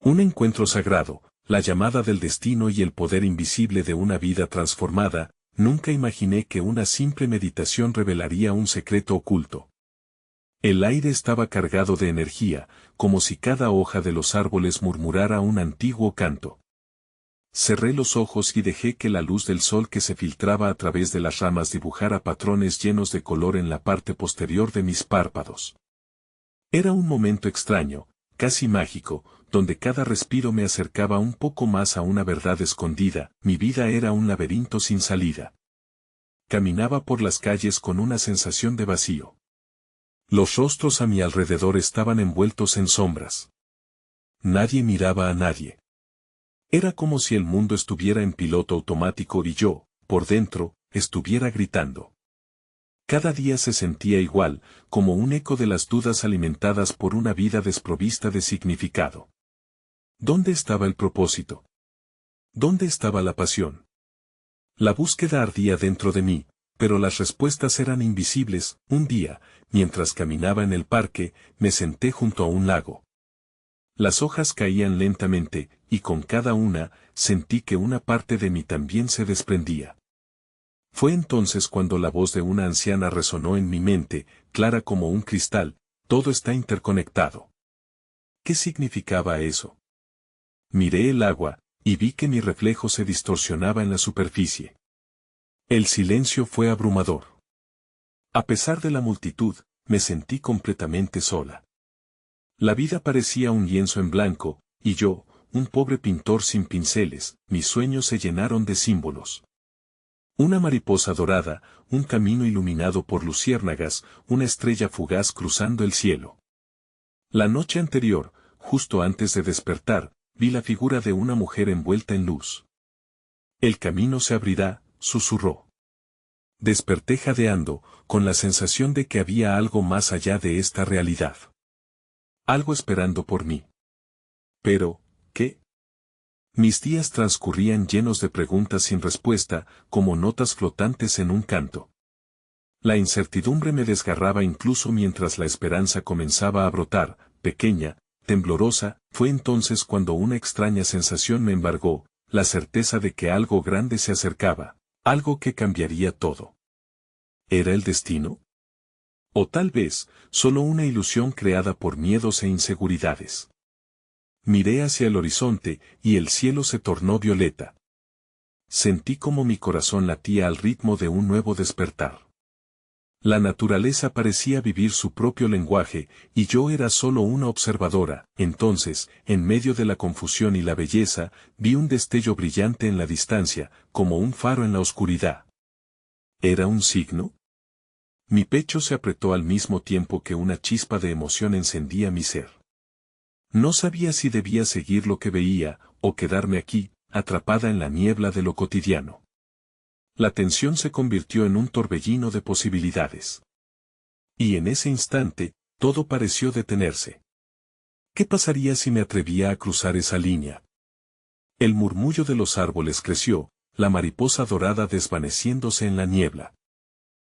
Un encuentro sagrado, la llamada del destino y el poder invisible de una vida transformada. Nunca imaginé que una simple meditación revelaría un secreto oculto. El aire estaba cargado de energía, como si cada hoja de los árboles murmurara un antiguo canto. Cerré los ojos y dejé que la luz del sol que se filtraba a través de las ramas dibujara patrones llenos de color en la parte posterior de mis párpados. Era un momento extraño, casi mágico, donde cada respiro me acercaba un poco más a una verdad escondida. Mi vida era un laberinto sin salida. Caminaba por las calles con una sensación de vacío. Los rostros a mi alrededor estaban envueltos en sombras. Nadie miraba a nadie. Era como si el mundo estuviera en piloto automático y yo, por dentro, estuviera gritando. Cada día se sentía igual, como un eco de las dudas alimentadas por una vida desprovista de significado. ¿Dónde estaba el propósito? ¿Dónde estaba la pasión? La búsqueda ardía dentro de mí, pero las respuestas eran invisibles. Un día, mientras caminaba en el parque, me senté junto a un lago. Las hojas caían lentamente, y con cada una, sentí que una parte de mí también se desprendía. Fue entonces cuando la voz de una anciana resonó en mi mente, clara como un cristal: todo está interconectado. ¿Qué significaba eso? Miré el agua, y vi que mi reflejo se distorsionaba en la superficie. El silencio fue abrumador. A pesar de la multitud, me sentí completamente sola. La vida parecía un lienzo en blanco, y yo, un pobre pintor sin pinceles. Mis sueños se llenaron de símbolos. Una mariposa dorada, un camino iluminado por luciérnagas, una estrella fugaz cruzando el cielo. La noche anterior, justo antes de despertar, vi la figura de una mujer envuelta en luz. El camino se abrirá, susurró. Desperté jadeando, con la sensación de que había algo más allá de esta realidad. Algo esperando por mí. Pero, ¿qué? Mis días transcurrían llenos de preguntas sin respuesta, como notas flotantes en un canto. La incertidumbre me desgarraba incluso mientras la esperanza comenzaba a brotar, pequeña, temblorosa. Fue entonces cuando una extraña sensación me embargó, la certeza de que algo grande se acercaba, algo que cambiaría todo. ¿Era el destino? O tal vez, solo una ilusión creada por miedos e inseguridades. Miré hacia el horizonte, y el cielo se tornó violeta. Sentí como mi corazón latía al ritmo de un nuevo despertar. La naturaleza parecía vivir su propio lenguaje, y yo era solo una observadora. Entonces, en medio de la confusión y la belleza, vi un destello brillante en la distancia, como un faro en la oscuridad. ¿Era un signo? Mi pecho se apretó al mismo tiempo que una chispa de emoción encendía mi ser. No sabía si debía seguir lo que veía, o quedarme aquí, atrapada en la niebla de lo cotidiano. La tensión se convirtió en un torbellino de posibilidades. Y en ese instante, todo pareció detenerse. ¿Qué pasaría si me atrevía a cruzar esa línea? El murmullo de los árboles creció, la mariposa dorada desvaneciéndose en la niebla.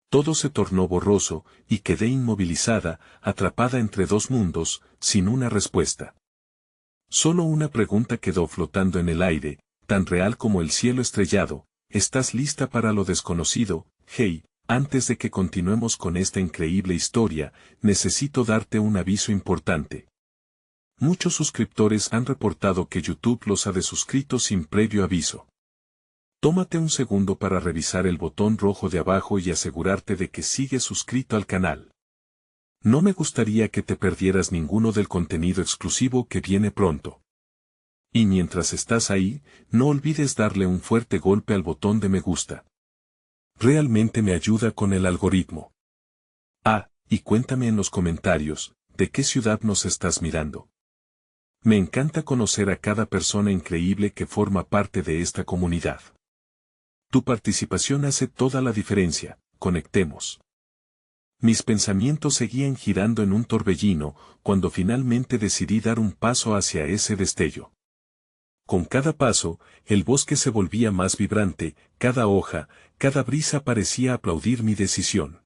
Todo se tornó borroso, y quedé inmovilizada, atrapada entre dos mundos, sin una respuesta. Solo una pregunta quedó flotando en el aire, tan real como el cielo estrellado: ¿estás lista para lo desconocido? Hey, antes de que continuemos con esta increíble historia, necesito darte un aviso importante. Muchos suscriptores han reportado que YouTube los ha desuscrito sin previo aviso. Tómate un segundo para revisar el botón rojo de abajo y asegurarte de que sigues suscrito al canal. No me gustaría que te perdieras ninguno del contenido exclusivo que viene pronto. Y mientras estás ahí, no olvides darle un fuerte golpe al botón de me gusta. Realmente me ayuda con el algoritmo. Ah, y cuéntame en los comentarios, ¿de qué ciudad nos estás mirando? Me encanta conocer a cada persona increíble que forma parte de esta comunidad. Tu participación hace toda la diferencia. Conectemos. Mis pensamientos seguían girando en un torbellino, cuando finalmente decidí dar un paso hacia ese destello. Con cada paso, el bosque se volvía más vibrante, cada hoja, cada brisa parecía aplaudir mi decisión.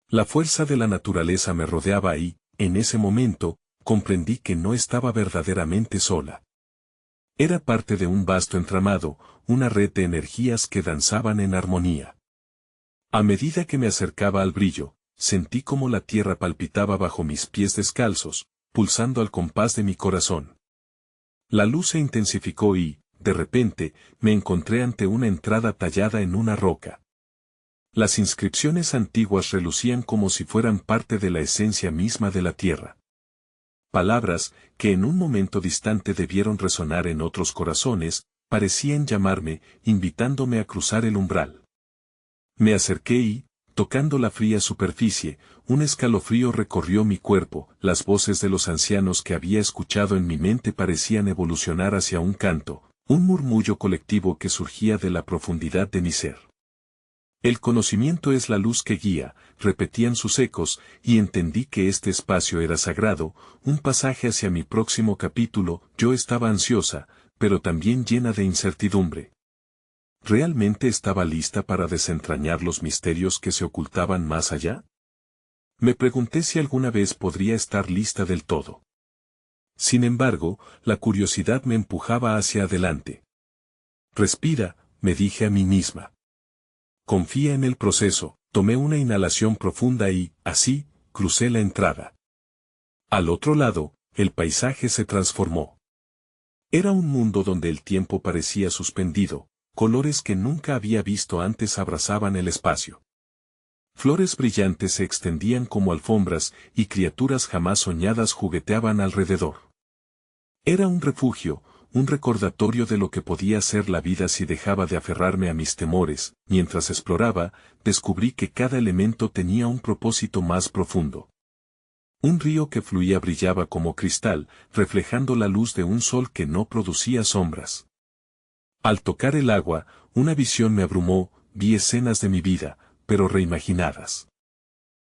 La fuerza de la naturaleza me rodeaba y, en ese momento, comprendí que no estaba verdaderamente sola. Era parte de un vasto entramado, una red de energías que danzaban en armonía. A medida que me acercaba al brillo, sentí como la tierra palpitaba bajo mis pies descalzos, pulsando al compás de mi corazón. La luz se intensificó y, de repente, me encontré ante una entrada tallada en una roca. Las inscripciones antiguas relucían como si fueran parte de la esencia misma de la tierra. Palabras, que en un momento distante debieron resonar en otros corazones, parecían llamarme, invitándome a cruzar el umbral. Me acerqué y, tocando la fría superficie, un escalofrío recorrió mi cuerpo, las voces de los ancianos que había escuchado en mi mente parecían evolucionar hacia un canto, un murmullo colectivo que surgía de la profundidad de mi ser. El conocimiento es la luz que guía, repetían sus ecos, y entendí que este espacio era sagrado, un pasaje hacia mi próximo capítulo. Yo estaba ansiosa, pero también llena de incertidumbre. ¿Realmente estaba lista para desentrañar los misterios que se ocultaban más allá? Me pregunté si alguna vez podría estar lista del todo. Sin embargo, la curiosidad me empujaba hacia adelante. Respira, me dije a mí misma. Confía en el proceso. Tomé una inhalación profunda y, así, crucé la entrada. Al otro lado, el paisaje se transformó. Era un mundo donde el tiempo parecía suspendido, colores que nunca había visto antes abrazaban el espacio. Flores brillantes se extendían como alfombras y criaturas jamás soñadas jugueteaban alrededor. Era un refugio, un recordatorio de lo que podía ser la vida si dejaba de aferrarme a mis temores. Mientras exploraba, descubrí que cada elemento tenía un propósito más profundo. Un río que fluía brillaba como cristal, reflejando la luz de un sol que no producía sombras. Al tocar el agua, una visión me abrumó, vi escenas de mi vida, pero reimaginadas.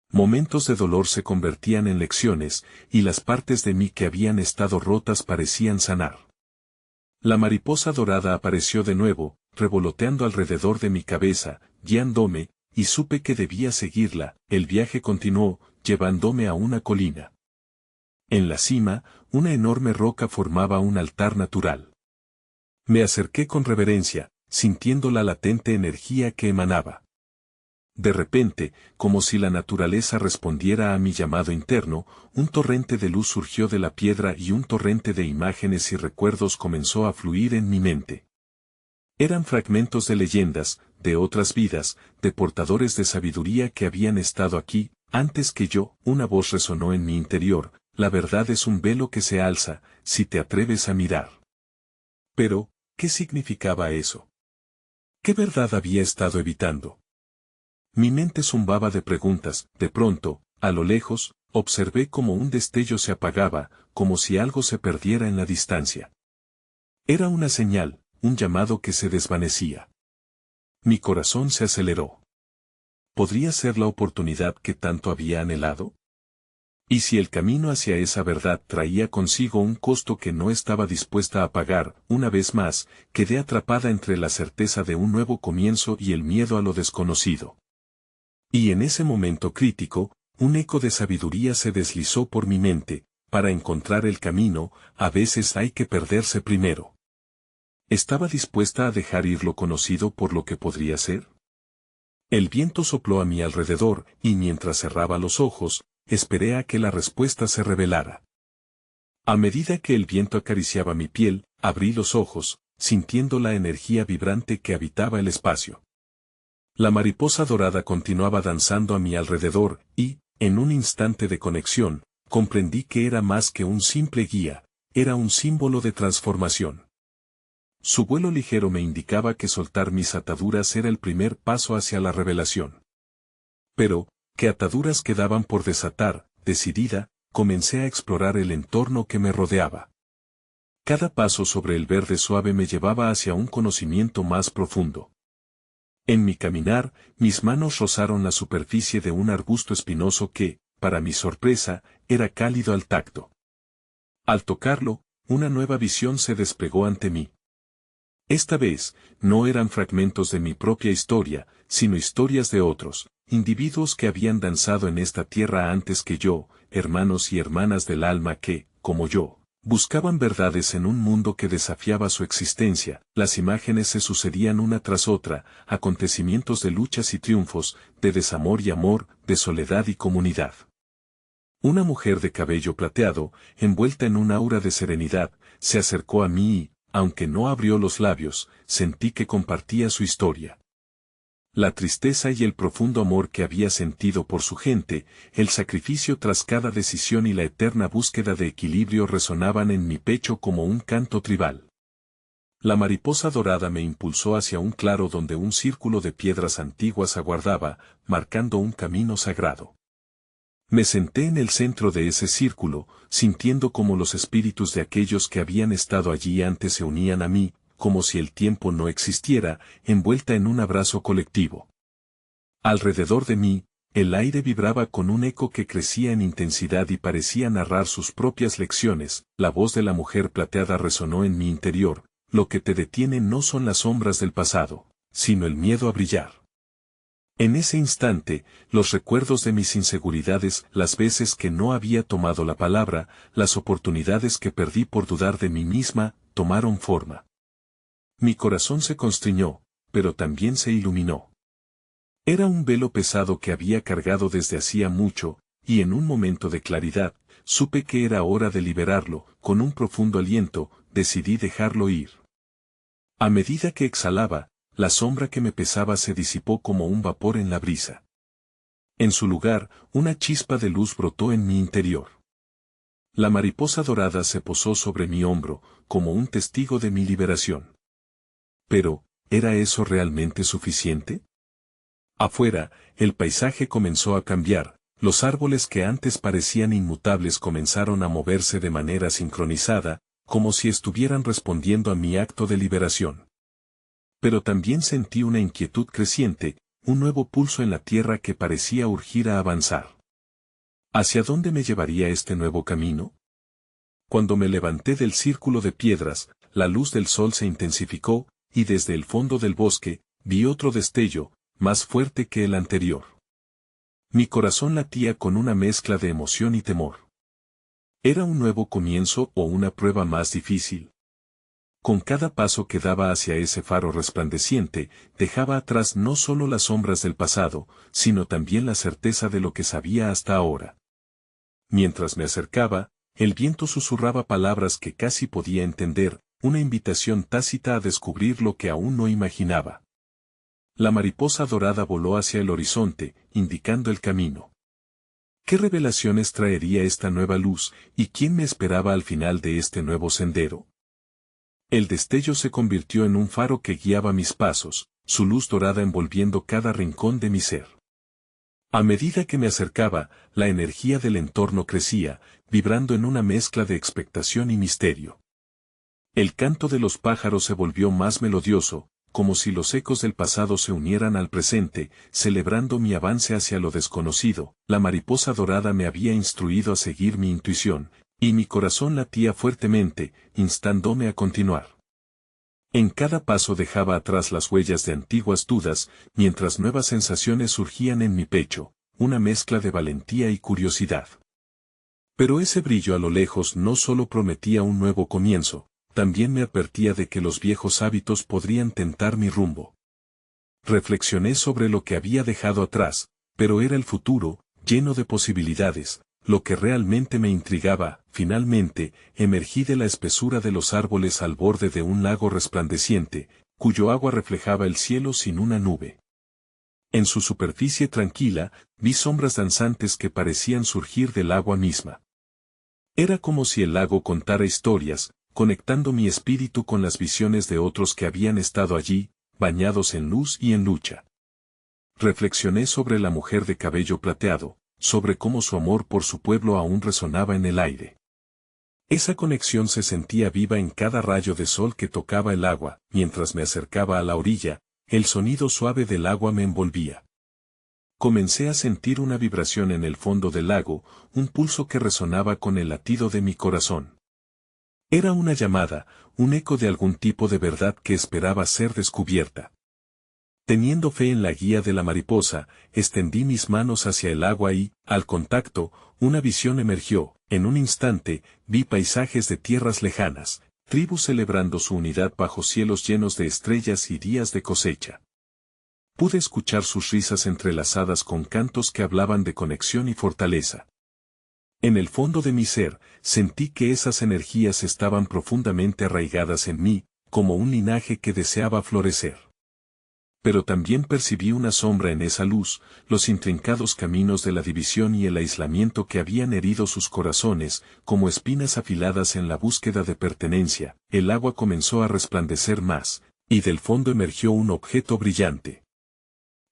Momentos de dolor se convertían en lecciones, y las partes de mí que habían estado rotas parecían sanar. La mariposa dorada apareció de nuevo, revoloteando alrededor de mi cabeza, guiándome, y supe que debía seguirla. El viaje continuó, llevándome a una colina. En la cima, una enorme roca formaba un altar natural. Me acerqué con reverencia, sintiendo la latente energía que emanaba. De repente, como si la naturaleza respondiera a mi llamado interno, un torrente de luz surgió de la piedra y un torrente de imágenes y recuerdos comenzó a fluir en mi mente. Eran fragmentos de leyendas, de otras vidas, de portadores de sabiduría que habían estado aquí, antes que yo. Una voz resonó en mi interior: la verdad es un velo que se alza, si te atreves a mirar. Pero, ¿qué significaba eso? ¿Qué verdad había estado evitando? Mi mente zumbaba de preguntas. De pronto, a lo lejos, observé como un destello se apagaba, como si algo se perdiera en la distancia. Era una señal, un llamado que se desvanecía. Mi corazón se aceleró. ¿Podría ser la oportunidad que tanto había anhelado? ¿Y si el camino hacia esa verdad traía consigo un costo que no estaba dispuesta a pagar? Una vez más, quedé atrapada entre la certeza de un nuevo comienzo y el miedo a lo desconocido. Y en ese momento crítico, un eco de sabiduría se deslizó por mi mente: para encontrar el camino, a veces hay que perderse primero. ¿Estaba dispuesta a dejar ir lo conocido por lo que podría ser? El viento sopló a mi alrededor, y mientras cerraba los ojos, esperé a que la respuesta se revelara. A medida que el viento acariciaba mi piel, abrí los ojos, sintiendo la energía vibrante que habitaba el espacio. La mariposa dorada continuaba danzando a mi alrededor, y, en un instante de conexión, comprendí que era más que un simple guía, era un símbolo de transformación. Su vuelo ligero me indicaba que soltar mis ataduras era el primer paso hacia la revelación. Pero, ¿qué ataduras quedaban por desatar? Decidida, comencé a explorar el entorno que me rodeaba. Cada paso sobre el verde suave me llevaba hacia un conocimiento más profundo. En mi caminar, mis manos rozaron la superficie de un arbusto espinoso que, para mi sorpresa, era cálido al tacto. Al tocarlo, una nueva visión se desplegó ante mí. Esta vez, no eran fragmentos de mi propia historia, sino historias de otros, individuos que habían danzado en esta tierra antes que yo, hermanos y hermanas del alma que, como yo, buscaban verdades en un mundo que desafiaba su existencia. Las imágenes se sucedían una tras otra, acontecimientos de luchas y triunfos, de desamor y amor, de soledad y comunidad. Una mujer de cabello plateado, envuelta en un aura de serenidad, se acercó a mí y, aunque no abrió los labios, sentí que compartía su historia. La tristeza y el profundo amor que había sentido por su gente, el sacrificio tras cada decisión y la eterna búsqueda de equilibrio resonaban en mi pecho como un canto tribal. La mariposa dorada me impulsó hacia un claro donde un círculo de piedras antiguas aguardaba, marcando un camino sagrado. Me senté en el centro de ese círculo, sintiendo como los espíritus de aquellos que habían estado allí antes se unían a mí, como si el tiempo no existiera, envuelta en un abrazo colectivo. Alrededor de mí, el aire vibraba con un eco que crecía en intensidad y parecía narrar sus propias lecciones. La voz de la mujer plateada resonó en mi interior: lo que te detiene no son las sombras del pasado, sino el miedo a brillar. En ese instante, los recuerdos de mis inseguridades, las veces que no había tomado la palabra, las oportunidades que perdí por dudar de mí misma, tomaron forma. Mi corazón se constriñó, pero también se iluminó. Era un velo pesado que había cargado desde hacía mucho, y en un momento de claridad, supe que era hora de liberarlo. Con un profundo aliento, decidí dejarlo ir. A medida que exhalaba, la sombra que me pesaba se disipó como un vapor en la brisa. En su lugar, una chispa de luz brotó en mi interior. La mariposa dorada se posó sobre mi hombro, como un testigo de mi liberación. Pero, ¿era eso realmente suficiente? Afuera, el paisaje comenzó a cambiar. Los árboles que antes parecían inmutables comenzaron a moverse de manera sincronizada, como si estuvieran respondiendo a mi acto de liberación. Pero también sentí una inquietud creciente, un nuevo pulso en la tierra que parecía urgir a avanzar. ¿Hacia dónde me llevaría este nuevo camino? Cuando me levanté del círculo de piedras, la luz del sol se intensificó, y desde el fondo del bosque, vi otro destello, más fuerte que el anterior. Mi corazón latía con una mezcla de emoción y temor. ¿Era un nuevo comienzo o una prueba más difícil? Con cada paso que daba hacia ese faro resplandeciente, dejaba atrás no solo las sombras del pasado, sino también la certeza de lo que sabía hasta ahora. Mientras me acercaba, el viento susurraba palabras que casi podía entender, una invitación tácita a descubrir lo que aún no imaginaba. La mariposa dorada voló hacia el horizonte, indicando el camino. ¿Qué revelaciones traería esta nueva luz, y quién me esperaba al final de este nuevo sendero? El destello se convirtió en un faro que guiaba mis pasos, su luz dorada envolviendo cada rincón de mi ser. A medida que me acercaba, la energía del entorno crecía, vibrando en una mezcla de expectación y misterio. El canto de los pájaros se volvió más melodioso, como si los ecos del pasado se unieran al presente, celebrando mi avance hacia lo desconocido. La mariposa dorada me había instruido a seguir mi intuición, y mi corazón latía fuertemente, instándome a continuar. En cada paso dejaba atrás las huellas de antiguas dudas, mientras nuevas sensaciones surgían en mi pecho, una mezcla de valentía y curiosidad. Pero ese brillo a lo lejos no solo prometía un nuevo comienzo, también me advertía de que los viejos hábitos podrían tentar mi rumbo. Reflexioné sobre lo que había dejado atrás, pero era el futuro, lleno de posibilidades, lo que realmente me intrigaba. Finalmente, emergí de la espesura de los árboles al borde de un lago resplandeciente, cuyo agua reflejaba el cielo sin una nube. En su superficie tranquila, vi sombras danzantes que parecían surgir del agua misma. Era como si el lago contara historias, conectando mi espíritu con las visiones de otros que habían estado allí, bañados en luz y en lucha. Reflexioné sobre la mujer de cabello plateado, sobre cómo su amor por su pueblo aún resonaba en el aire. Esa conexión se sentía viva en cada rayo de sol que tocaba el agua. Mientras me acercaba a la orilla, el sonido suave del agua me envolvía. Comencé a sentir una vibración en el fondo del lago, un pulso que resonaba con el latido de mi corazón. Era una llamada, un eco de algún tipo de verdad que esperaba ser descubierta. Teniendo fe en la guía de la mariposa, extendí mis manos hacia el agua y, al contacto, una visión emergió. En un instante, vi paisajes de tierras lejanas, tribus celebrando su unidad bajo cielos llenos de estrellas y días de cosecha. Pude escuchar sus risas entrelazadas con cantos que hablaban de conexión y fortaleza. En el fondo de mi ser, sentí que esas energías estaban profundamente arraigadas en mí, como un linaje que deseaba florecer. Pero también percibí una sombra en esa luz, los intrincados caminos de la división y el aislamiento que habían herido sus corazones, como espinas afiladas en la búsqueda de pertenencia. El agua comenzó a resplandecer más, y del fondo emergió un objeto brillante.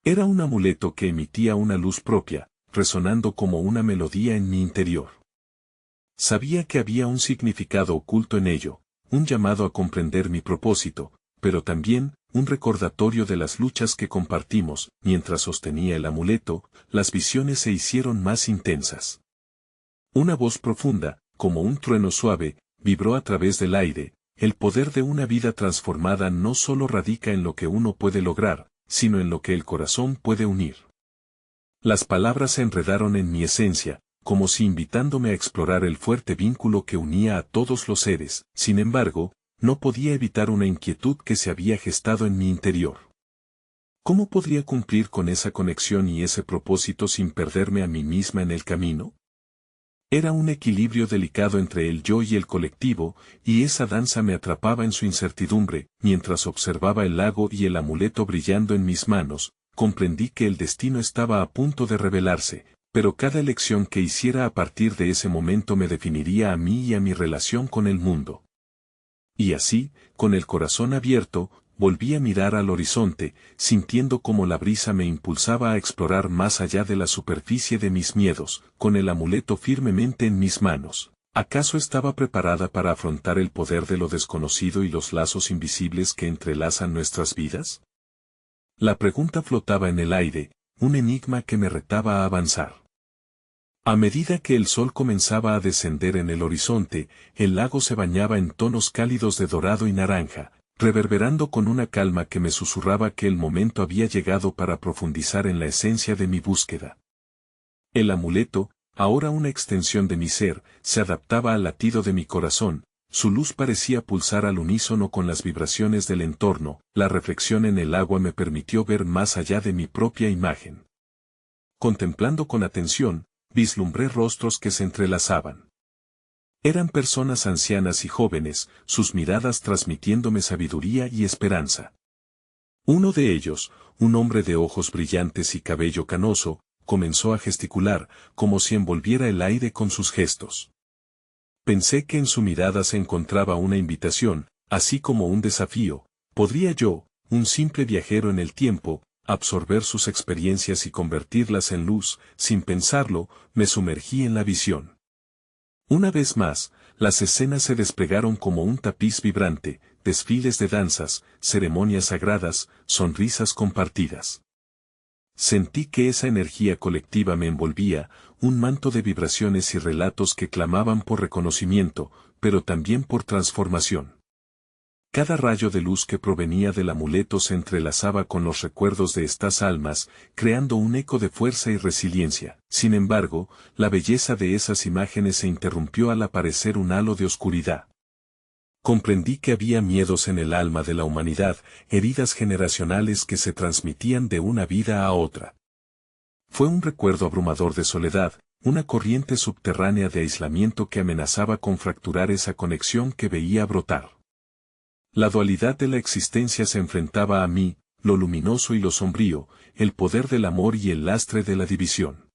Era un amuleto que emitía una luz propia, resonando como una melodía en mi interior. Sabía que había un significado oculto en ello, un llamado a comprender mi propósito, pero también, un recordatorio de las luchas que compartimos. Mientras sostenía el amuleto, las visiones se hicieron más intensas. Una voz profunda, como un trueno suave, vibró a través del aire. El poder de una vida transformada no solo radica en lo que uno puede lograr, sino en lo que el corazón puede unir. Las palabras se enredaron en mi esencia, como si invitándome a explorar el fuerte vínculo que unía a todos los seres. Sin embargo, no podía evitar una inquietud que se había gestado en mi interior. ¿Cómo podría cumplir con esa conexión y ese propósito sin perderme a mí misma en el camino? Era un equilibrio delicado entre el yo y el colectivo, y esa danza me atrapaba en su incertidumbre. Mientras observaba el lago y el amuleto brillando en mis manos, comprendí que el destino estaba a punto de revelarse, pero cada elección que hiciera a partir de ese momento me definiría a mí y a mi relación con el mundo. Y así, con el corazón abierto, volví a mirar al horizonte, sintiendo cómo la brisa me impulsaba a explorar más allá de la superficie de mis miedos. Con el amuleto firmemente en mis manos, ¿acaso estaba preparada para afrontar el poder de lo desconocido y los lazos invisibles que entrelazan nuestras vidas? La pregunta flotaba en el aire, un enigma que me retaba a avanzar. A medida que el sol comenzaba a descender en el horizonte, el lago se bañaba en tonos cálidos de dorado y naranja, reverberando con una calma que me susurraba que el momento había llegado para profundizar en la esencia de mi búsqueda. El amuleto, ahora una extensión de mi ser, se adaptaba al latido de mi corazón. Su luz parecía pulsar al unísono con las vibraciones del entorno. La reflexión en el agua me permitió ver más allá de mi propia imagen. Contemplando con atención, vislumbré rostros que se entrelazaban. Eran personas ancianas y jóvenes, sus miradas transmitiéndome sabiduría y esperanza. Uno de ellos, un hombre de ojos brillantes y cabello canoso, comenzó a gesticular, como si envolviera el aire con sus gestos. Pensé que en su mirada se encontraba una invitación, así como un desafío. ¿Podría yo, un simple viajero en el tiempo, absorber sus experiencias y convertirlas en luz? Sin pensarlo, me sumergí en la visión. Una vez más, las escenas se desplegaron como un tapiz vibrante, desfiles de danzas, ceremonias sagradas, sonrisas compartidas. Sentí que esa energía colectiva me envolvía, un manto de vibraciones y relatos que clamaban por reconocimiento, pero también por transformación. Cada rayo de luz que provenía del amuleto se entrelazaba con los recuerdos de estas almas, creando un eco de fuerza y resiliencia. Sin embargo, la belleza de esas imágenes se interrumpió al aparecer un halo de oscuridad. Comprendí que había miedos en el alma de la humanidad, heridas generacionales que se transmitían de una vida a otra. Fue un recuerdo abrumador de soledad, una corriente subterránea de aislamiento que amenazaba con fracturar esa conexión que veía brotar. La dualidad de la existencia se enfrentaba a mí, lo luminoso y lo sombrío, el poder del amor y el lastre de la división.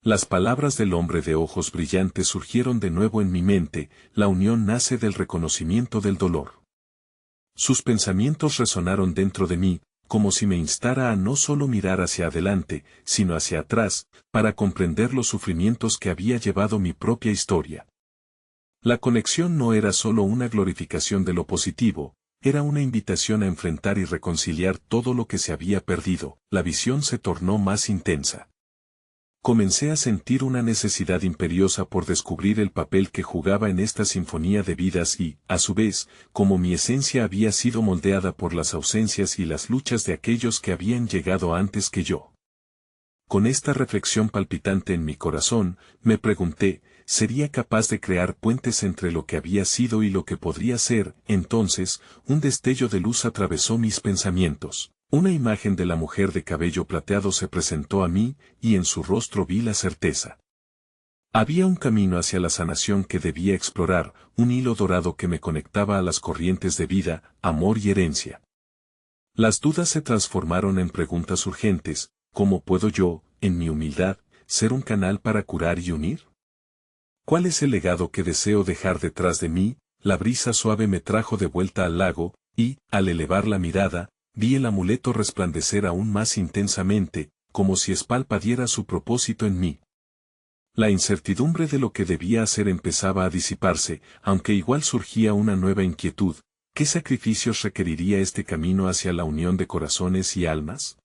Las palabras del hombre de ojos brillantes surgieron de nuevo en mi mente. La unión nace del reconocimiento del dolor. Sus pensamientos resonaron dentro de mí, como si me instara a no solo mirar hacia adelante, sino hacia atrás, para comprender los sufrimientos que había llevado mi propia historia. La conexión no era solo una glorificación de lo positivo, era una invitación a enfrentar y reconciliar todo lo que se había perdido. La visión se tornó más intensa. Comencé a sentir una necesidad imperiosa por descubrir el papel que jugaba en esta sinfonía de vidas y, a su vez, como mi esencia había sido moldeada por las ausencias y las luchas de aquellos que habían llegado antes que yo. Con esta reflexión palpitante en mi corazón, me pregunté, ¿sería capaz de crear puentes entre lo que había sido y lo que podría ser? Entonces, un destello de luz atravesó mis pensamientos. Una imagen de la mujer de cabello plateado se presentó a mí, y en su rostro vi la certeza. Había un camino hacia la sanación que debía explorar, un hilo dorado que me conectaba a las corrientes de vida, amor y herencia. Las dudas se transformaron en preguntas urgentes: ¿cómo puedo yo, en mi humildad, ser un canal para curar y unir? ¿Cuál es el legado que deseo dejar detrás de mí? La brisa suave me trajo de vuelta al lago, y, al elevar la mirada, vi el amuleto resplandecer aún más intensamente, como si espalpadiera su propósito en mí. La incertidumbre de lo que debía hacer empezaba a disiparse, aunque igual surgía una nueva inquietud: ¿qué sacrificios requeriría este camino hacia la unión de corazones y almas?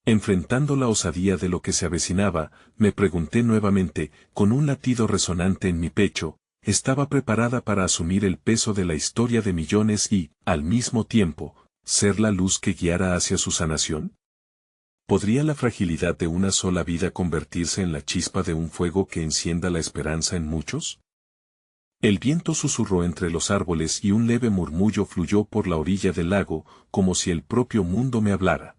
Enfrentando la osadía de lo que se avecinaba, me pregunté nuevamente, con un latido resonante en mi pecho, ¿estaba preparada para asumir el peso de la historia de millones y, al mismo tiempo, ser la luz que guiara hacia su sanación? ¿Podría la fragilidad de una sola vida convertirse en la chispa de un fuego que encienda la esperanza en muchos? El viento susurró entre los árboles y un leve murmullo fluyó por la orilla del lago, como si el propio mundo me hablara.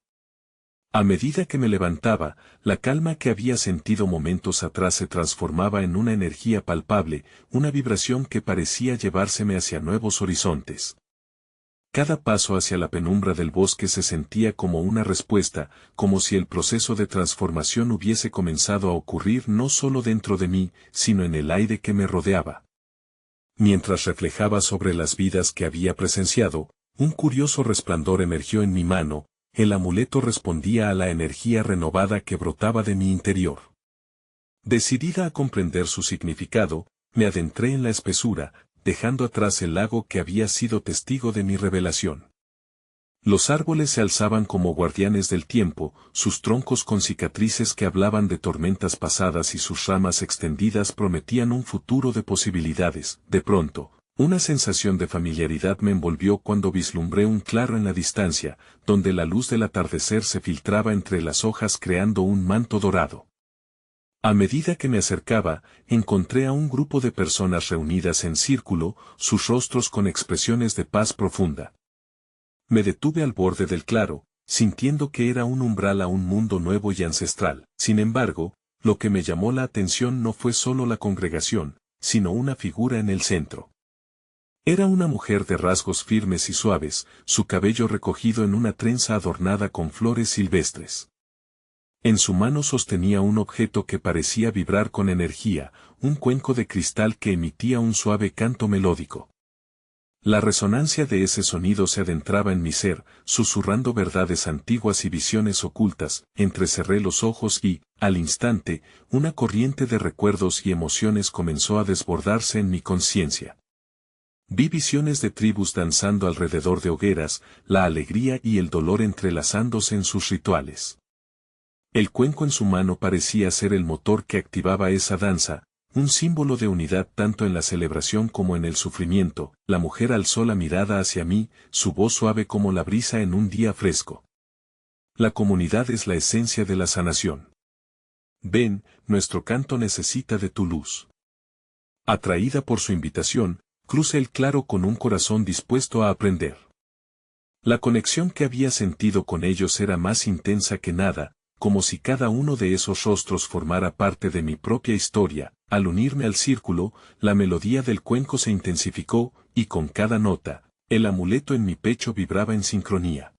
A medida que me levantaba, la calma que había sentido momentos atrás se transformaba en una energía palpable, una vibración que parecía llevárseme hacia nuevos horizontes. Cada paso hacia la penumbra del bosque se sentía como una respuesta, como si el proceso de transformación hubiese comenzado a ocurrir no solo dentro de mí, sino en el aire que me rodeaba. Mientras reflejaba sobre las vidas que había presenciado, un curioso resplandor emergió en mi mano. El amuleto respondía a la energía renovada que brotaba de mi interior. Decidida a comprender su significado, me adentré en la espesura, dejando atrás el lago que había sido testigo de mi revelación. Los árboles se alzaban como guardianes del tiempo, sus troncos con cicatrices que hablaban de tormentas pasadas y sus ramas extendidas prometían un futuro de posibilidades. De pronto, una sensación de familiaridad me envolvió cuando vislumbré un claro en la distancia, donde la luz del atardecer se filtraba entre las hojas creando un manto dorado. A medida que me acercaba, encontré a un grupo de personas reunidas en círculo, sus rostros con expresiones de paz profunda. Me detuve al borde del claro, sintiendo que era un umbral a un mundo nuevo y ancestral. Sin embargo, lo que me llamó la atención no fue solo la congregación, sino una figura en el centro. Era una mujer de rasgos firmes y suaves, su cabello recogido en una trenza adornada con flores silvestres. En su mano sostenía un objeto que parecía vibrar con energía, un cuenco de cristal que emitía un suave canto melódico. La resonancia de ese sonido se adentraba en mi ser, susurrando verdades antiguas y visiones ocultas. Entrecerré los ojos y, al instante, una corriente de recuerdos y emociones comenzó a desbordarse en mi conciencia. Vi visiones de tribus danzando alrededor de hogueras, la alegría y el dolor entrelazándose en sus rituales. El cuenco en su mano parecía ser el motor que activaba esa danza, un símbolo de unidad tanto en la celebración como en el sufrimiento. La mujer alzó la mirada hacia mí, su voz suave como la brisa en un día fresco. La comunidad es la esencia de la sanación. Ven, nuestro canto necesita de tu luz. Atraída por su invitación, crucé el claro con un corazón dispuesto a aprender. La conexión que había sentido con ellos era más intensa que nada, como si cada uno de esos rostros formara parte de mi propia historia. Al unirme al círculo, la melodía del cuenco se intensificó, y con cada nota, el amuleto en mi pecho vibraba en sincronía.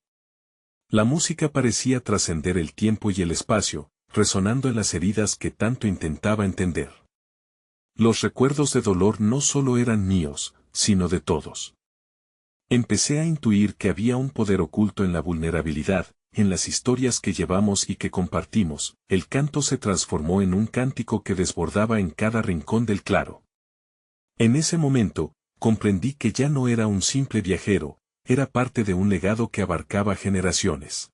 La música parecía trascender el tiempo y el espacio, resonando en las heridas que tanto intentaba entender. Los recuerdos de dolor no solo eran míos, sino de todos. Empecé a intuir que había un poder oculto en la vulnerabilidad, en las historias que llevamos y que compartimos. El canto se transformó en un cántico que desbordaba en cada rincón del claro. En ese momento, comprendí que ya no era un simple viajero, era parte de un legado que abarcaba generaciones.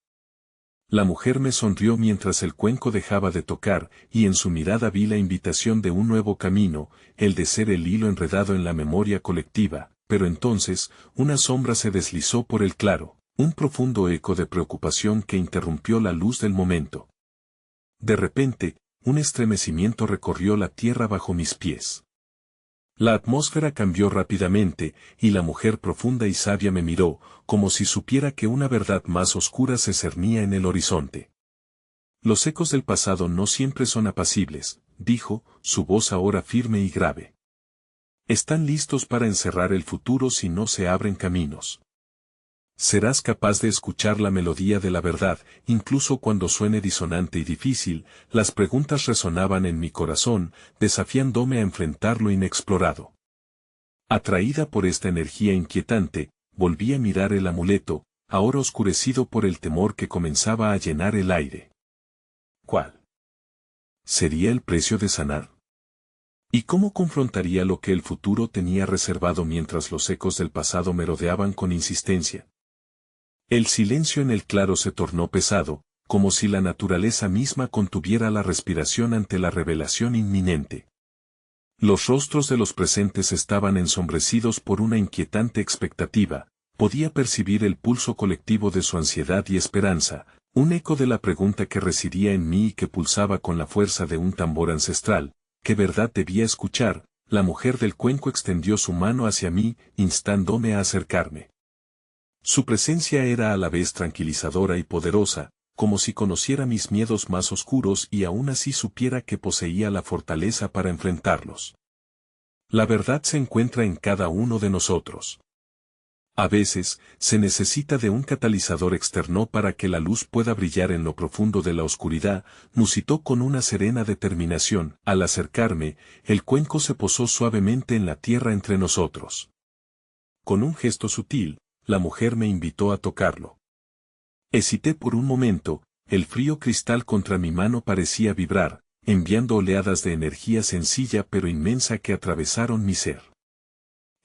La mujer me sonrió mientras el cuenco dejaba de tocar, y en su mirada vi la invitación de un nuevo camino, el de ser el hilo enredado en la memoria colectiva, pero entonces, una sombra se deslizó por el claro, un profundo eco de preocupación que interrumpió la luz del momento. De repente, un estremecimiento recorrió la tierra bajo mis pies. La atmósfera cambió rápidamente, y la mujer profunda y sabia me miró, como si supiera que una verdad más oscura se cernía en el horizonte. Los ecos del pasado no siempre son apacibles, dijo, su voz ahora firme y grave. Están listos para encerrar el futuro si no se abren caminos. Serás capaz de escuchar la melodía de la verdad, incluso cuando suene disonante y difícil. Las preguntas resonaban en mi corazón, desafiándome a enfrentar lo inexplorado. Atraída por esta energía inquietante, volví a mirar el amuleto, ahora oscurecido por el temor que comenzaba a llenar el aire. ¿Cuál sería el precio de sanar? ¿Y cómo confrontaría lo que el futuro tenía reservado mientras los ecos del pasado me rodeaban con insistencia? El silencio en el claro se tornó pesado, como si la naturaleza misma contuviera la respiración ante la revelación inminente. Los rostros de los presentes estaban ensombrecidos por una inquietante expectativa, podía percibir el pulso colectivo de su ansiedad y esperanza, un eco de la pregunta que residía en mí y que pulsaba con la fuerza de un tambor ancestral. ¿Qué verdad debía escuchar? La mujer del cuenco extendió su mano hacia mí, instándome a acercarme. Su presencia era a la vez tranquilizadora y poderosa, como si conociera mis miedos más oscuros y aún así supiera que poseía la fortaleza para enfrentarlos. La verdad se encuentra en cada uno de nosotros. A veces, se necesita de un catalizador externo para que la luz pueda brillar en lo profundo de la oscuridad, musitó con una serena determinación. Al acercarme, el cuenco se posó suavemente en la tierra entre nosotros. Con un gesto sutil, la mujer me invitó a tocarlo. Hesité por un momento, el frío cristal contra mi mano parecía vibrar, enviando oleadas de energía sencilla pero inmensa que atravesaron mi ser.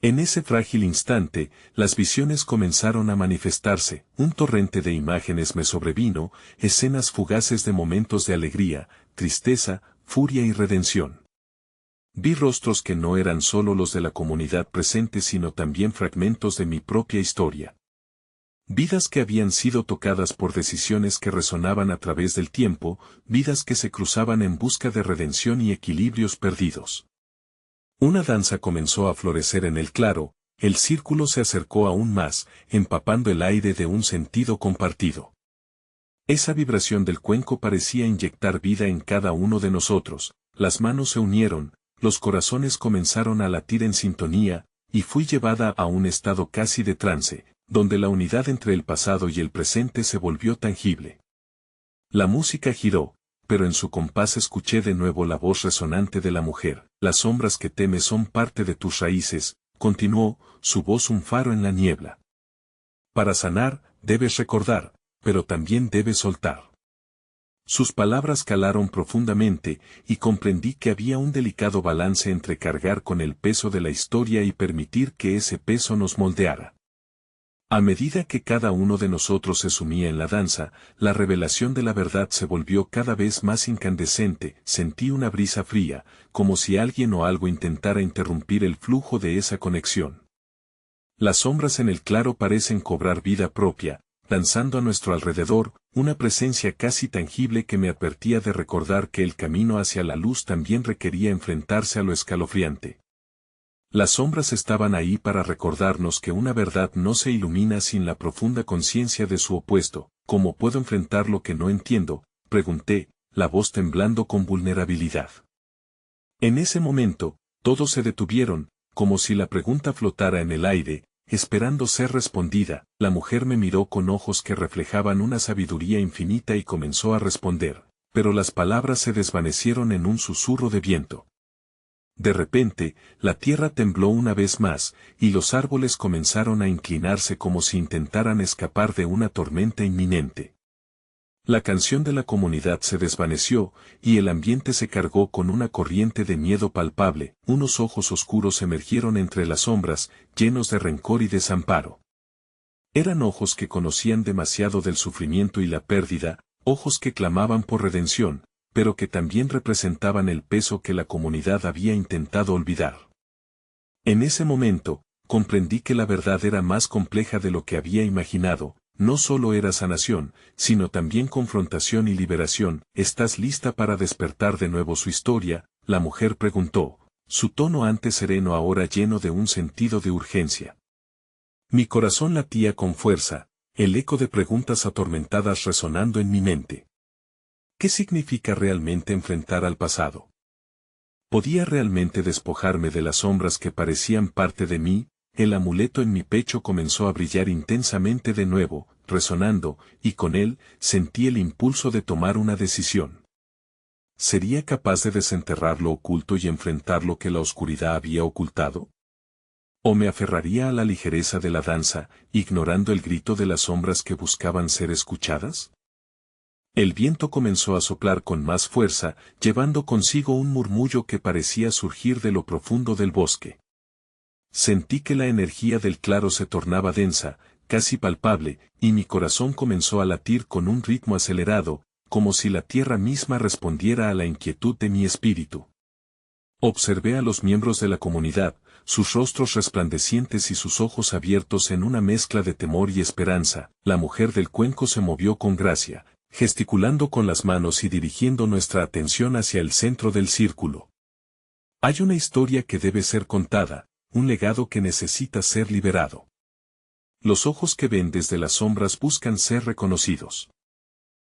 En ese frágil instante, las visiones comenzaron a manifestarse, un torrente de imágenes me sobrevino, escenas fugaces de momentos de alegría, tristeza, furia y redención. Vi rostros que no eran solo los de la comunidad presente sino también fragmentos de mi propia historia. Vidas que habían sido tocadas por decisiones que resonaban a través del tiempo, vidas que se cruzaban en busca de redención y equilibrios perdidos. Una danza comenzó a florecer en el claro, el círculo se acercó aún más, empapando el aire de un sentido compartido. Esa vibración del cuenco parecía inyectar vida en cada uno de nosotros, las manos se unieron, los corazones comenzaron a latir en sintonía, y fui llevada a un estado casi de trance, donde la unidad entre el pasado y el presente se volvió tangible. La música giró, pero en su compás escuché de nuevo la voz resonante de la mujer. Las sombras que temes son parte de tus raíces, continuó, su voz un faro en la niebla. Para sanar, debes recordar, pero también debes soltar. Sus palabras calaron profundamente, y comprendí que había un delicado balance entre cargar con el peso de la historia y permitir que ese peso nos moldeara. A medida que cada uno de nosotros se sumía en la danza, la revelación de la verdad se volvió cada vez más incandescente. Sentí una brisa fría, como si alguien o algo intentara interrumpir el flujo de esa conexión. Las sombras en el claro parecen cobrar vida propia, danzando a nuestro alrededor, una presencia casi tangible que me advertía de recordar que el camino hacia la luz también requería enfrentarse a lo escalofriante. Las sombras estaban ahí para recordarnos que una verdad no se ilumina sin la profunda conciencia de su opuesto. ¿Cómo puedo enfrentar lo que no entiendo?, pregunté, la voz temblando con vulnerabilidad. En ese momento, todos se detuvieron, como si la pregunta flotara en el aire, esperando ser respondida. La mujer me miró con ojos que reflejaban una sabiduría infinita y comenzó a responder, pero las palabras se desvanecieron en un susurro de viento. De repente, la tierra tembló una vez más, y los árboles comenzaron a inclinarse como si intentaran escapar de una tormenta inminente. La canción de la comunidad se desvaneció, y el ambiente se cargó con una corriente de miedo palpable. Unos ojos oscuros emergieron entre las sombras, llenos de rencor y desamparo. Eran ojos que conocían demasiado del sufrimiento y la pérdida, Ojos que clamaban por redención, pero que también representaban el peso que la comunidad había intentado olvidar. En ese momento, comprendí que la verdad era más compleja de lo que había imaginado, no solo era sanación, sino también confrontación y liberación. ¿Estás lista para despertar de nuevo su historia?, la mujer preguntó, su tono antes sereno ahora lleno de un sentido de urgencia. Mi corazón latía con fuerza, el eco de preguntas atormentadas resonando en mi mente. ¿Qué significa realmente enfrentar al pasado? ¿Podía realmente despojarme de las sombras que parecían parte de mí? El amuleto en mi pecho comenzó a brillar intensamente de nuevo, resonando, y con él sentí el impulso de tomar una decisión. ¿Sería capaz de desenterrar lo oculto y enfrentar lo que la oscuridad había ocultado? ¿O me aferraría a la ligereza de la danza, ignorando el grito de las sombras que buscaban ser escuchadas? El viento comenzó a soplar con más fuerza, llevando consigo un murmullo que parecía surgir de lo profundo del bosque. Sentí que la energía del claro se tornaba densa, casi palpable, y mi corazón comenzó a latir con un ritmo acelerado, como si la tierra misma respondiera a la inquietud de mi espíritu. Observé a los miembros de la comunidad, sus rostros resplandecientes y sus ojos abiertos en una mezcla de temor y esperanza. La mujer del cuenco se movió con gracia, gesticulando con las manos y dirigiendo nuestra atención hacia el centro del círculo. Hay una historia que debe ser contada, un legado que necesita ser liberado. Los ojos que ven desde las sombras buscan ser reconocidos.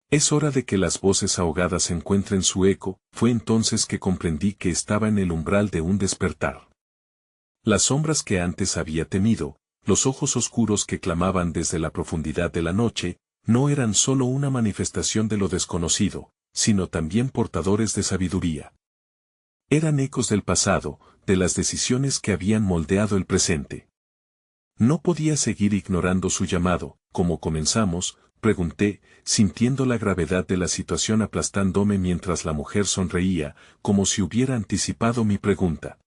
Es hora de que las voces ahogadas encuentren su eco. Fue entonces que comprendí que estaba en el umbral de un despertar. Las sombras que antes había temido, los ojos oscuros que clamaban desde la profundidad de la noche, no eran solo una manifestación de lo desconocido, sino también portadores de sabiduría. Eran ecos del pasado, de las decisiones que habían moldeado el presente. No podía seguir ignorando su llamado. ¿Cómo comenzamos?, pregunté, sintiendo la gravedad de la situación aplastándome mientras la mujer sonreía, como si hubiera anticipado mi pregunta.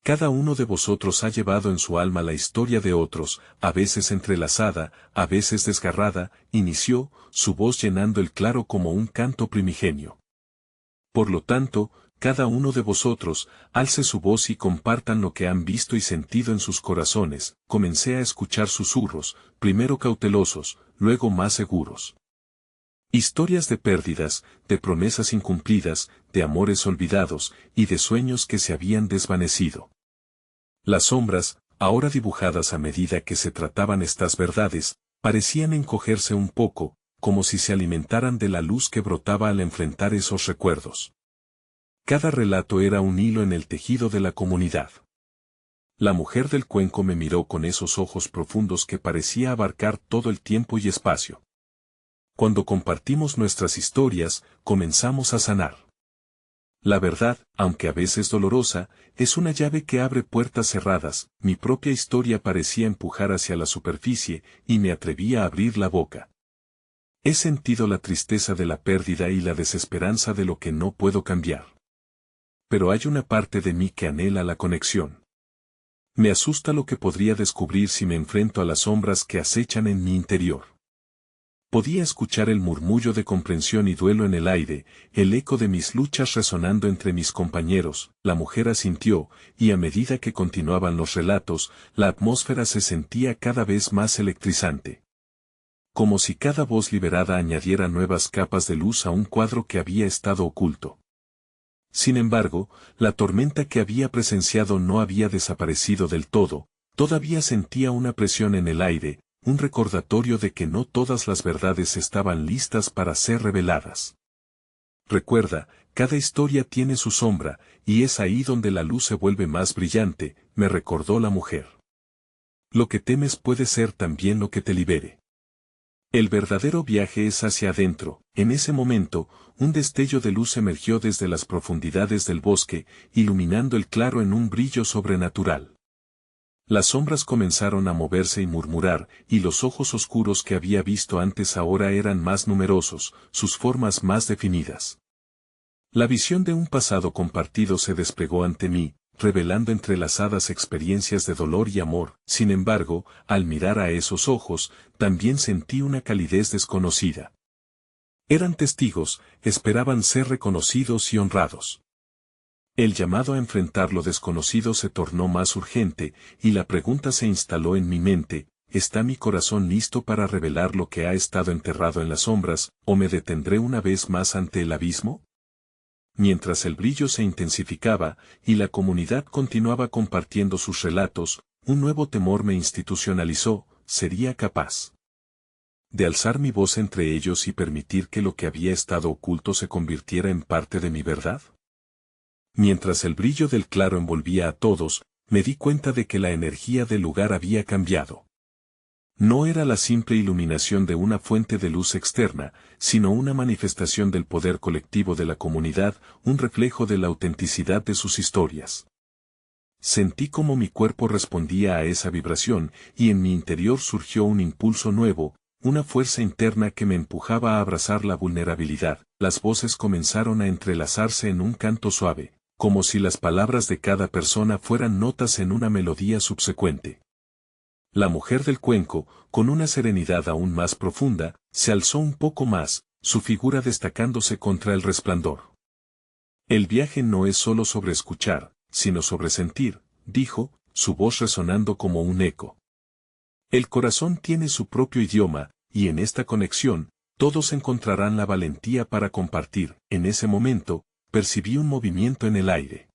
Cada uno de vosotros ha llevado en su alma la historia de otros, a veces entrelazada, a veces desgarrada, inició, su voz llenando el claro como un canto primigenio. Por lo tanto, cada uno de vosotros, alce su voz y compartan lo que han visto y sentido en sus corazones. Comencé a escuchar susurros, primero cautelosos, luego más seguros. Historias de pérdidas, de promesas incumplidas, de amores olvidados, y de sueños que se habían desvanecido. Las sombras, ahora dibujadas a medida que se trataban estas verdades, parecían encogerse un poco, como si se alimentaran de la luz que brotaba al enfrentar esos recuerdos. Cada relato era un hilo en el tejido de la comunidad. La mujer del cuenco me miró con esos ojos profundos que parecía abarcar todo el tiempo y espacio. Cuando compartimos nuestras historias, comenzamos a sanar. La verdad, aunque a veces dolorosa, es una llave que abre puertas cerradas. Mi propia historia parecía empujar hacia la superficie, y me atreví a abrir la boca. He sentido la tristeza de la pérdida y la desesperanza de lo que no puedo cambiar. Pero hay una parte de mí que anhela la conexión. Me asusta lo que podría descubrir si me enfrento a las sombras que acechan en mi interior. Podía escuchar el murmullo de comprensión y duelo en el aire, el eco de mis luchas resonando entre mis compañeros. La mujer asintió, y a medida que continuaban los relatos, la atmósfera se sentía cada vez más electrizante. Como si cada voz liberada añadiera nuevas capas de luz a un cuadro que había estado oculto. Sin embargo, la tormenta que había presenciado no había desaparecido del todo. Todavía sentía una presión en el aire, un recordatorio de que no todas las verdades estaban listas para ser reveladas. Recuerda, cada historia tiene su sombra, y es ahí donde la luz se vuelve más brillante, me recordó la mujer. Lo que temes puede ser también lo que te libere. El verdadero viaje es hacia adentro. En ese momento, un destello de luz emergió desde las profundidades del bosque, iluminando el claro en un brillo sobrenatural. Las sombras comenzaron a moverse y murmurar, y los ojos oscuros que había visto antes ahora eran más numerosos, sus formas más definidas. La visión de un pasado compartido se desplegó ante mí, revelando entrelazadas experiencias de dolor y amor. Sin embargo, al mirar a esos ojos, también sentí una calidez desconocida. Eran testigos, esperaban ser reconocidos y honrados. El llamado a enfrentar lo desconocido se tornó más urgente, y la pregunta se instaló en mi mente: ¿está mi corazón listo para revelar lo que ha estado enterrado en las sombras, o me detendré una vez más ante el abismo? Mientras el brillo se intensificaba, y la comunidad continuaba compartiendo sus relatos, un nuevo temor me institucionalizó: ¿sería capaz de alzar mi voz entre ellos y permitir que lo que había estado oculto se convirtiera en parte de mi verdad? Mientras el brillo del claro envolvía a todos, me di cuenta de que la energía del lugar había cambiado. No era la simple iluminación de una fuente de luz externa, sino una manifestación del poder colectivo de la comunidad, un reflejo de la autenticidad de sus historias. Sentí como mi cuerpo respondía a esa vibración, y en mi interior surgió un impulso nuevo, una fuerza interna que me empujaba a abrazar la vulnerabilidad. Las voces comenzaron a entrelazarse en un canto suave, como si las palabras de cada persona fueran notas en una melodía subsecuente. La mujer del cuenco, con una serenidad aún más profunda, se alzó un poco más, su figura destacándose contra el resplandor. El viaje no es solo sobre escuchar, sino sobre sentir, dijo, su voz resonando como un eco. El corazón tiene su propio idioma, y en esta conexión, todos encontrarán la valentía para compartir. En ese momento, percibí un movimiento en el aire.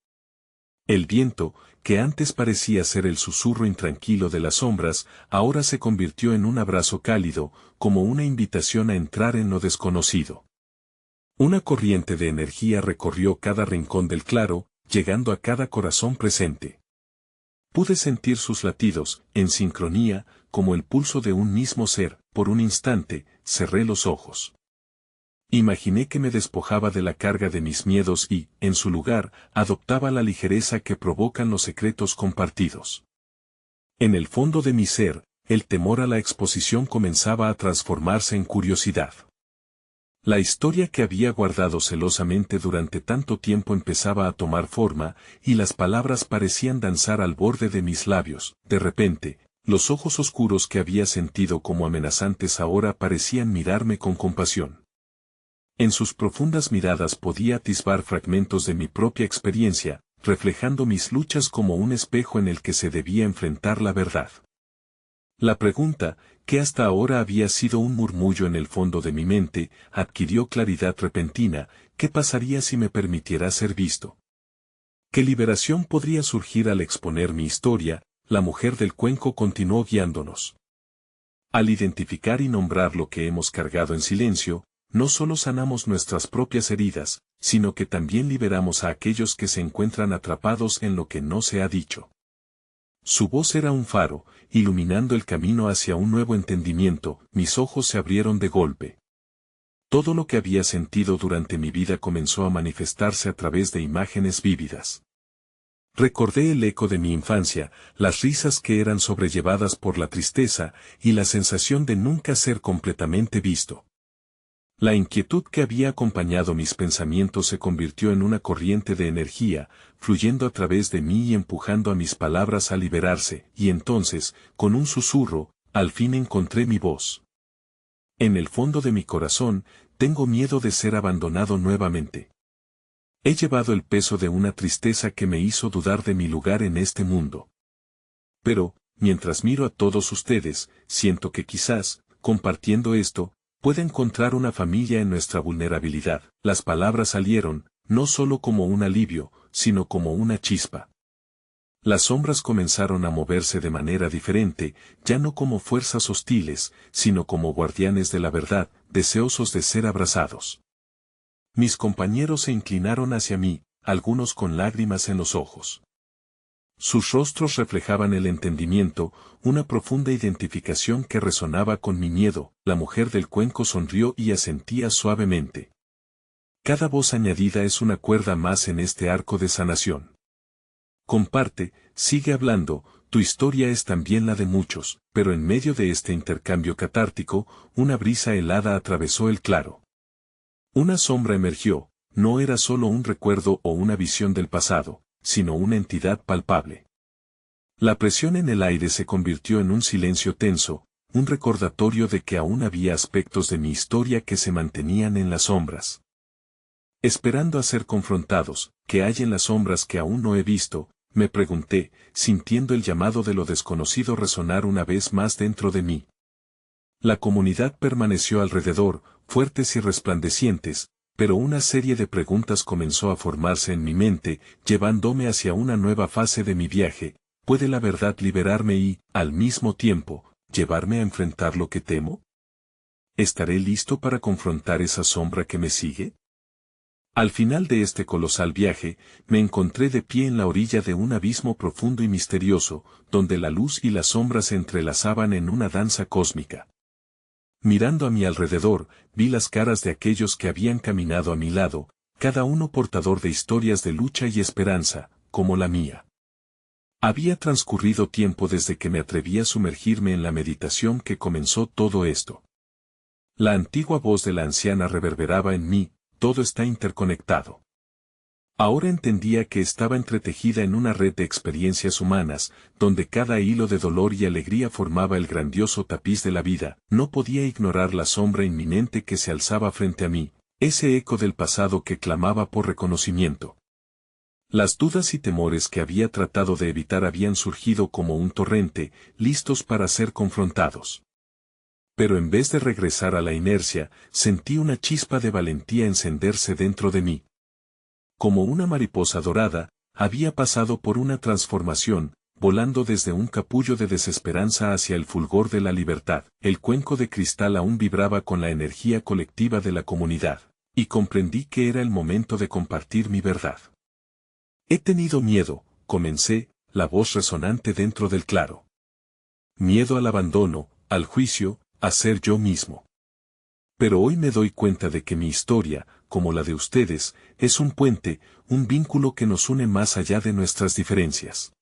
El viento, que antes parecía ser el susurro intranquilo de las sombras, ahora se convirtió en un abrazo cálido, como una invitación a entrar en lo desconocido. Una corriente de energía recorrió cada rincón del claro, llegando a cada corazón presente. Pude sentir sus latidos, en sincronía, como el pulso de un mismo ser. Por un instante, cerré los ojos. Imaginé que me despojaba de la carga de mis miedos y, en su lugar, adoptaba la ligereza que provocan los secretos compartidos. En el fondo de mi ser, el temor a la exposición comenzaba a transformarse en curiosidad. La historia que había guardado celosamente durante tanto tiempo empezaba a tomar forma, y las palabras parecían danzar al borde de mis labios. De repente, los ojos oscuros que había sentido como amenazantes ahora parecían mirarme con compasión. En sus profundas miradas podía atisbar fragmentos de mi propia experiencia, reflejando mis luchas como un espejo en el que se debía enfrentar la verdad. La pregunta, que hasta ahora había sido un murmullo en el fondo de mi mente, adquirió claridad repentina: ¿qué pasaría si me permitiera ser visto? ¿Qué liberación podría surgir al exponer mi historia? La mujer del cuenco continuó guiándonos. Al identificar y nombrar lo que hemos cargado en silencio, no solo sanamos nuestras propias heridas, sino que también liberamos a aquellos que se encuentran atrapados en lo que no se ha dicho. Su voz era un faro, iluminando el camino hacia un nuevo entendimiento. Mis ojos se abrieron de golpe. Todo lo que había sentido durante mi vida comenzó a manifestarse a través de imágenes vívidas. Recordé el eco de mi infancia, las risas que eran sobrellevadas por la tristeza, y la sensación de nunca ser completamente visto. La inquietud que había acompañado mis pensamientos se convirtió en una corriente de energía, fluyendo a través de mí y empujando a mis palabras a liberarse, y entonces, con un susurro, al fin encontré mi voz. En el fondo de mi corazón, tengo miedo de ser abandonado nuevamente. He llevado el peso de una tristeza que me hizo dudar de mi lugar en este mundo. Pero, mientras miro a todos ustedes, siento que quizás, compartiendo esto, puede encontrar una familia en nuestra vulnerabilidad. Las palabras salieron, no solo como un alivio, sino como una chispa. Las sombras comenzaron a moverse de manera diferente, ya no como fuerzas hostiles, sino como guardianes de la verdad, deseosos de ser abrazados. Mis compañeros se inclinaron hacia mí, algunos con lágrimas en los ojos. Sus rostros reflejaban el entendimiento, una profunda identificación que resonaba con mi miedo. La mujer del cuenco sonrió y asentía suavemente. Cada voz añadida es una cuerda más en este arco de sanación. Comparte, sigue hablando, tu historia es también la de muchos. Pero en medio de este intercambio catártico, una brisa helada atravesó el claro. Una sombra emergió, no era solo un recuerdo o una visión del pasado, sino una entidad palpable. La presión en el aire se convirtió en un silencio tenso, un recordatorio de que aún había aspectos de mi historia que se mantenían en las sombras. Esperando a ser confrontados, ¿qué hay en las sombras que aún no he visto?, me pregunté, sintiendo el llamado de lo desconocido resonar una vez más dentro de mí. La comunidad permaneció alrededor, fuertes y resplandecientes, pero una serie de preguntas comenzó a formarse en mi mente, llevándome hacia una nueva fase de mi viaje. ¿Puede la verdad liberarme y, al mismo tiempo, llevarme a enfrentar lo que temo? ¿Estaré listo para confrontar esa sombra que me sigue? Al final de este colosal viaje, me encontré de pie en la orilla de un abismo profundo y misterioso, donde la luz y la sombra se entrelazaban en una danza cósmica. Mirando a mi alrededor, vi las caras de aquellos que habían caminado a mi lado, cada uno portador de historias de lucha y esperanza, como la mía. Había transcurrido tiempo desde que me atreví a sumergirme en la meditación que comenzó todo esto. La antigua voz de la anciana reverberaba en mí: todo está interconectado. Ahora entendía que estaba entretejida en una red de experiencias humanas, donde cada hilo de dolor y alegría formaba el grandioso tapiz de la vida. No podía ignorar la sombra inminente que se alzaba frente a mí, ese eco del pasado que clamaba por reconocimiento. Las dudas y temores que había tratado de evitar habían surgido como un torrente, listos para ser confrontados. Pero en vez de regresar a la inercia, sentí una chispa de valentía encenderse dentro de mí. Como una mariposa dorada, había pasado por una transformación, volando desde un capullo de desesperanza hacia el fulgor de la libertad. El cuenco de cristal aún vibraba con la energía colectiva de la comunidad, y comprendí que era el momento de compartir mi verdad. He tenido miedo, comencé, la voz resonante dentro del claro. Miedo al abandono, al juicio, a ser yo mismo. Pero hoy me doy cuenta de que mi historia, como la de ustedes, es un puente, un vínculo que nos une más allá de nuestras diferencias.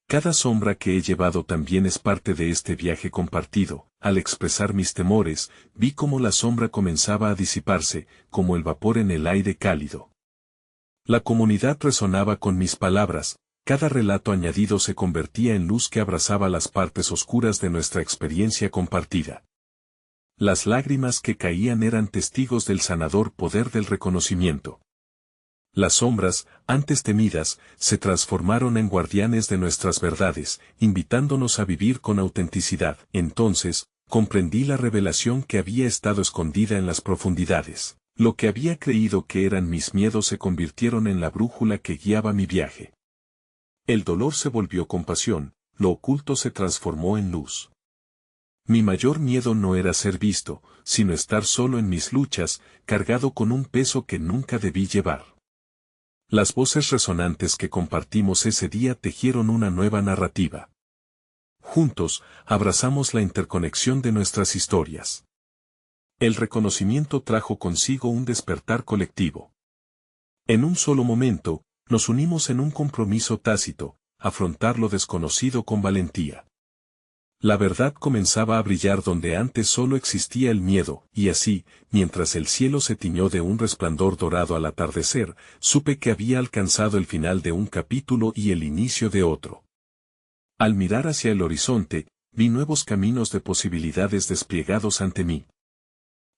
Cada sombra que he llevado también es parte de este viaje compartido. Al expresar mis temores, vi cómo la sombra comenzaba a disiparse, como el vapor en el aire cálido. La comunidad resonaba con mis palabras, cada relato añadido se convertía en luz que abrazaba las partes oscuras de nuestra experiencia compartida. Las lágrimas que caían eran testigos del sanador poder del reconocimiento. Las sombras, antes temidas, se transformaron en guardianes de nuestras verdades, invitándonos a vivir con autenticidad. Entonces, comprendí la revelación que había estado escondida en las profundidades. Lo que había creído que eran mis miedos se convirtieron en la brújula que guiaba mi viaje. El dolor se volvió compasión, lo oculto se transformó en luz. Mi mayor miedo no era ser visto, sino estar solo en mis luchas, cargado con un peso que nunca debí llevar. Las voces resonantes que compartimos ese día tejieron una nueva narrativa. Juntos, abrazamos la interconexión de nuestras historias. El reconocimiento trajo consigo un despertar colectivo. En un solo momento, nos unimos en un compromiso tácito, afrontar lo desconocido con valentía. La verdad comenzaba a brillar donde antes solo existía el miedo, y así, mientras el cielo se tiñó de un resplandor dorado al atardecer, supe que había alcanzado el final de un capítulo y el inicio de otro. Al mirar hacia el horizonte, vi nuevos caminos de posibilidades despliegados ante mí.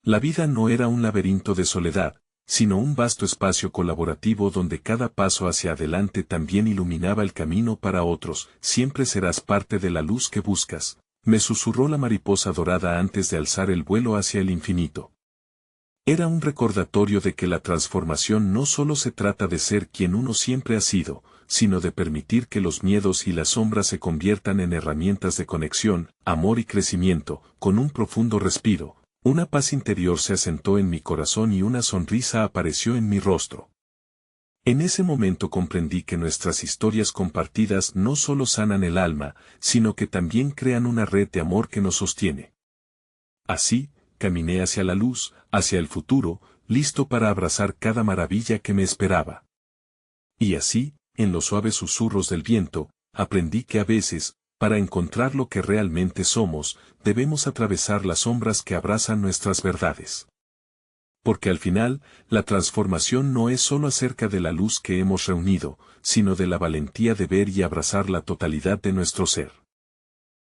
La vida no era un laberinto de soledad, sino un vasto espacio colaborativo donde cada paso hacia adelante también iluminaba el camino para otros. Siempre serás parte de la luz que buscas, me susurró la mariposa dorada antes de alzar el vuelo hacia el infinito. Era un recordatorio de que la transformación no solo se trata de ser quien uno siempre ha sido, sino de permitir que los miedos y las sombras se conviertan en herramientas de conexión, amor y crecimiento. Con un profundo respiro, una paz interior se asentó en mi corazón y una sonrisa apareció en mi rostro. En ese momento comprendí que nuestras historias compartidas no solo sanan el alma, sino que también crean una red de amor que nos sostiene. Así, caminé hacia la luz, hacia el futuro, listo para abrazar cada maravilla que me esperaba. Y así, en los suaves susurros del viento, aprendí que a veces, para encontrar lo que realmente somos, debemos atravesar las sombras que abrazan nuestras verdades. Porque al final, la transformación no es solo acerca de la luz que hemos reunido, sino de la valentía de ver y abrazar la totalidad de nuestro ser.